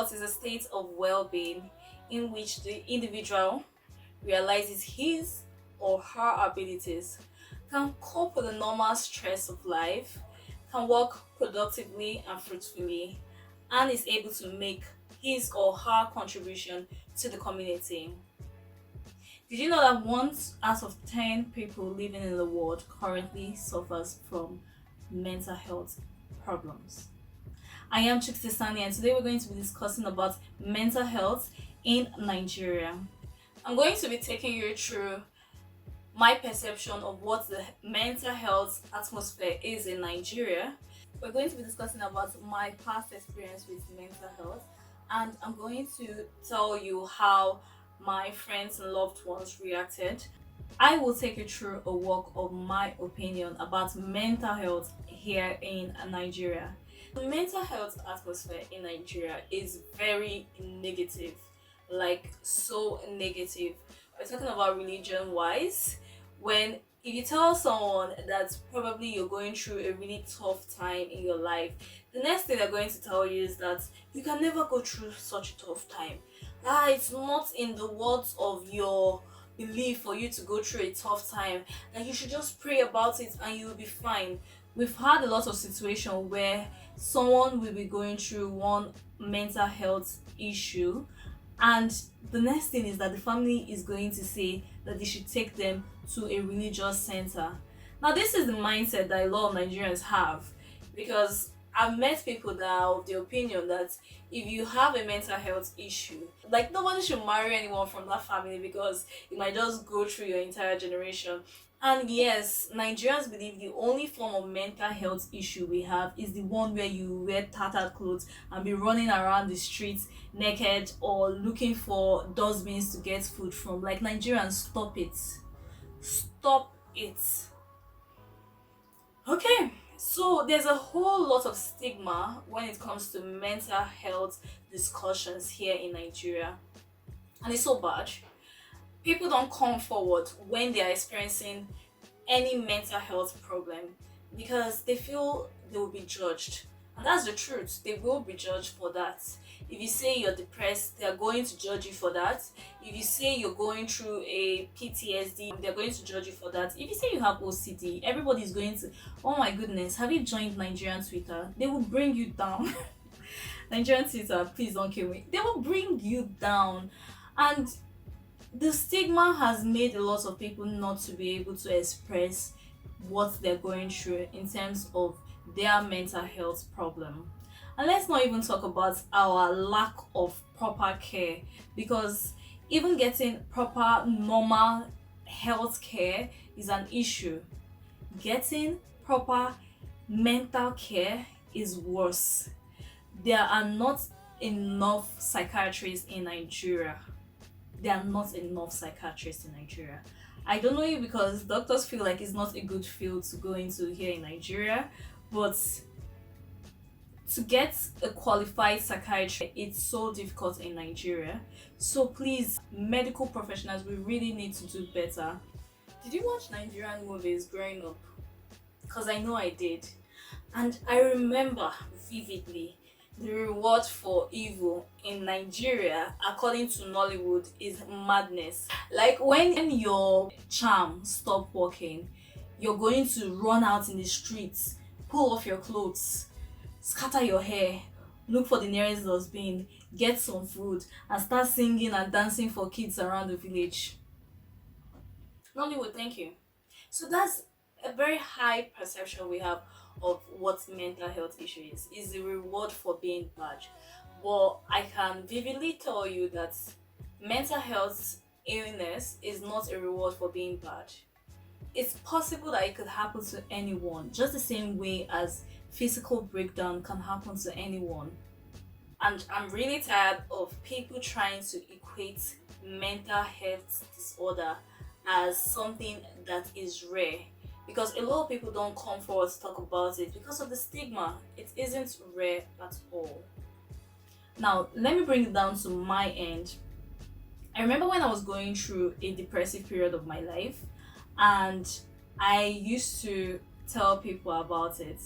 health is a state of well-being in which the individual realizes his or her abilities, can cope with the normal stress of life, can work productively and fruitfully, and is able to make his or her contribution to the community. Did you know that 1 out of 10 people living in the world currently suffers from mental health problems? I am Chuks Tessany, and today we're going to be discussing about mental health in Nigeria. I'm going to be taking you through my perception of what the mental health atmosphere is in Nigeria. We're going to be discussing about my past experience with mental health, and I'm going to tell you how my friends and loved ones reacted. I will take you through a walk of my opinion about mental health here in Nigeria. The mental health atmosphere in Nigeria is very negative, like so negative. We're talking about religion wise. When if you tell someone that probably you're going through a really tough time in your life, the next thing they're going to tell you is that you can never go through such a tough time. It's not in the words of your belief for you to go through a tough time, and you should just pray about it and you'll be fine. We've had a lot of situations where someone will be going through one mental health issue, and the next thing is that the family is going to say that they should take them to a religious center. Now, this is the mindset that a lot of Nigerians have, because I've met people that are of the opinion that if you have a mental health issue, like nobody should marry anyone from that family because it might just go through your entire generation. And yes, Nigerians believe the only form of mental health issue we have is the one where you wear tattered clothes and be running around the streets naked or looking for dustbins to get food from. Like, Nigerians, stop it. Stop it. Okay, so there's a whole lot of stigma when it comes to mental health discussions here in Nigeria, and it's so bad. People don't come forward when they are experiencing any mental health problem because they feel they will be judged. And that's the truth. They will be judged for that. If you say you're depressed, they are going to judge you for that. If you say you're going through a PTSD, they're going to judge you for that. If you say you have OCD, everybody's going to, oh my goodness, have you joined Nigerian Twitter? They will bring you down. Nigerian Twitter, please don't kill me. They will bring you down. And the stigma has made a lot of people not to be able to express what they're going through in terms of their mental health problem. And let's not even talk about our lack of proper care, because even getting proper normal health care is an issue. Getting proper mental care is worse. There are not enough psychiatrists in Nigeria. There are not enough psychiatrists in Nigeria. I don't know you because doctors feel like it's not a good field to go into here in Nigeria, but to get a qualified psychiatrist, it's so difficult in Nigeria. So please, medical professionals, we really need to do better. Did you watch Nigerian movies growing up? Because I know I did. And I remember vividly the reward for evil in Nigeria, according to Nollywood, is madness. Like, when your charm stop working, you're going to run out in the streets, pull off your clothes, scatter your hair, look for the nearest dustbin, get some food, and start singing and dancing for kids around the village. Nollywood, thank you. So that's a very high perception we have of what mental health issue is the reward for being bad. But I can vividly tell you that mental health illness is not a reward for being bad. It's possible that it could happen to anyone, just the same way as physical breakdown can happen to anyone. And I'm really tired of people trying to equate mental health disorder as something that is rare, because a lot of people don't come forward to talk about it because of the stigma. It isn't rare at all. Now, let me bring it down to my end. I remember when I was going through a depressive period of my life, and I used to tell people about it.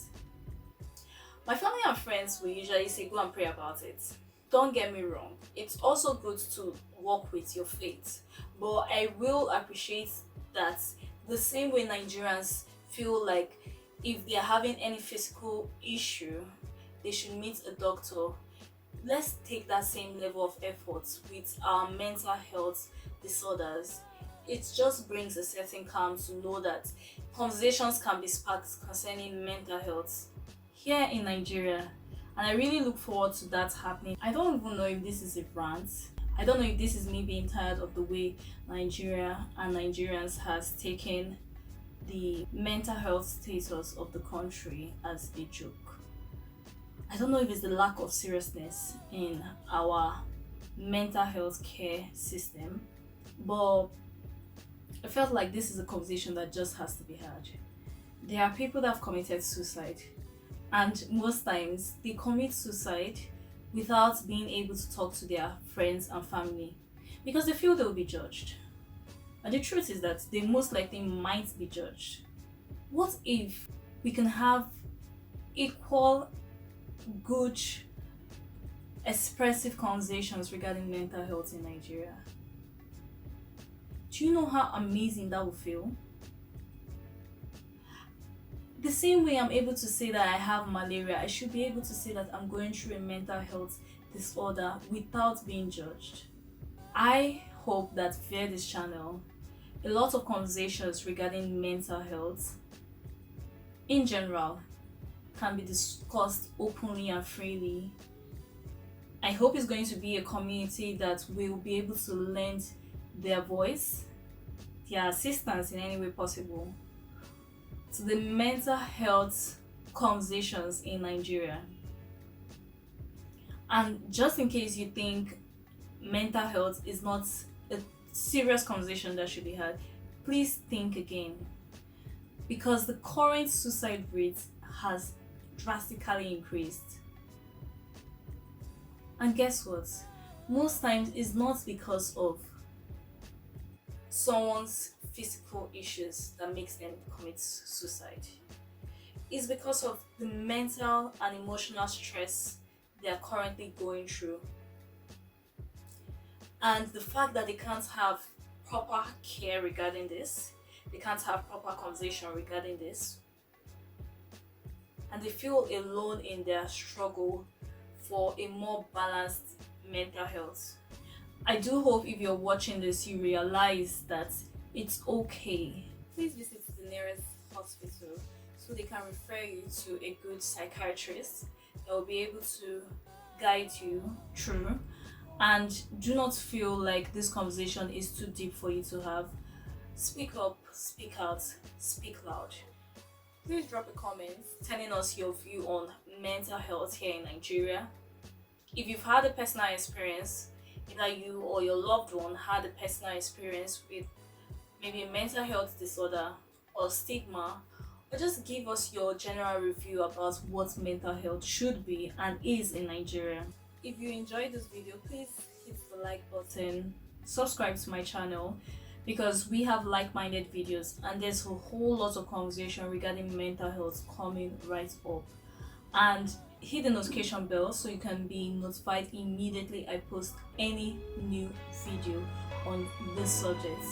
My family and friends will usually say, go and pray about it. Don't get me wrong, it's also good to work with your faith, but I will appreciate that the same way Nigerians feel like if they are having any physical issue, they should meet a doctor. Let's take that same level of effort with our mental health disorders. It just brings a certain calm to know that conversations can be sparked concerning mental health here in Nigeria. And I really look forward to that happening. I don't even know if this is a rant. I don't know if this is me being tired of the way Nigeria and Nigerians has taken the mental health status of the country as a joke. I don't know if it's the lack of seriousness in our mental health care system, but I felt like this is a conversation that just has to be had. There are people that have committed suicide, and most times they commit suicide without being able to talk to their friends and family because they feel they will be judged. And the truth is that they most likely might be judged. What if we can have equal, good, expressive conversations regarding mental health in Nigeria? Do you know how amazing that would feel? The same way I'm able to say that I have malaria, I should be able to say that I'm going through a mental health disorder without being judged. I hope that via this channel, a lot of conversations regarding mental health in general can be discussed openly and freely. I hope it's going to be a community that will be able to lend their voice, their assistance in any way possible to the mental health conversations in Nigeria. And just in case you think mental health is not a serious conversation that should be had, please think again, because the current suicide rate has drastically increased. And guess what? Most times it's not because of someone's physical issues that makes them commit suicide. It's because of the mental and emotional stress they are currently going through, and the fact that they can't have proper care regarding this, they can't have proper conversation regarding this, and they feel alone in their struggle for a more balanced mental health. I do hope if you're watching this, you realize that it's okay. Please visit the nearest hospital so they can refer you to a good psychiatrist that will be able to guide you through. And do not feel like this conversation is too deep for you to have. Speak up, speak out, speak loud. Please drop a comment telling us your view on mental health here in Nigeria. If you've had a personal experience, either you or your loved one had a personal experience with maybe a mental health disorder or stigma, or just give us your general review about what mental health should be and is in Nigeria. If you enjoyed this video, please hit the like button, subscribe to my channel, because we have like-minded videos and there's a whole lot of conversation regarding mental health coming right up. And hit the notification bell so you can be notified immediately I post any new video on this subject.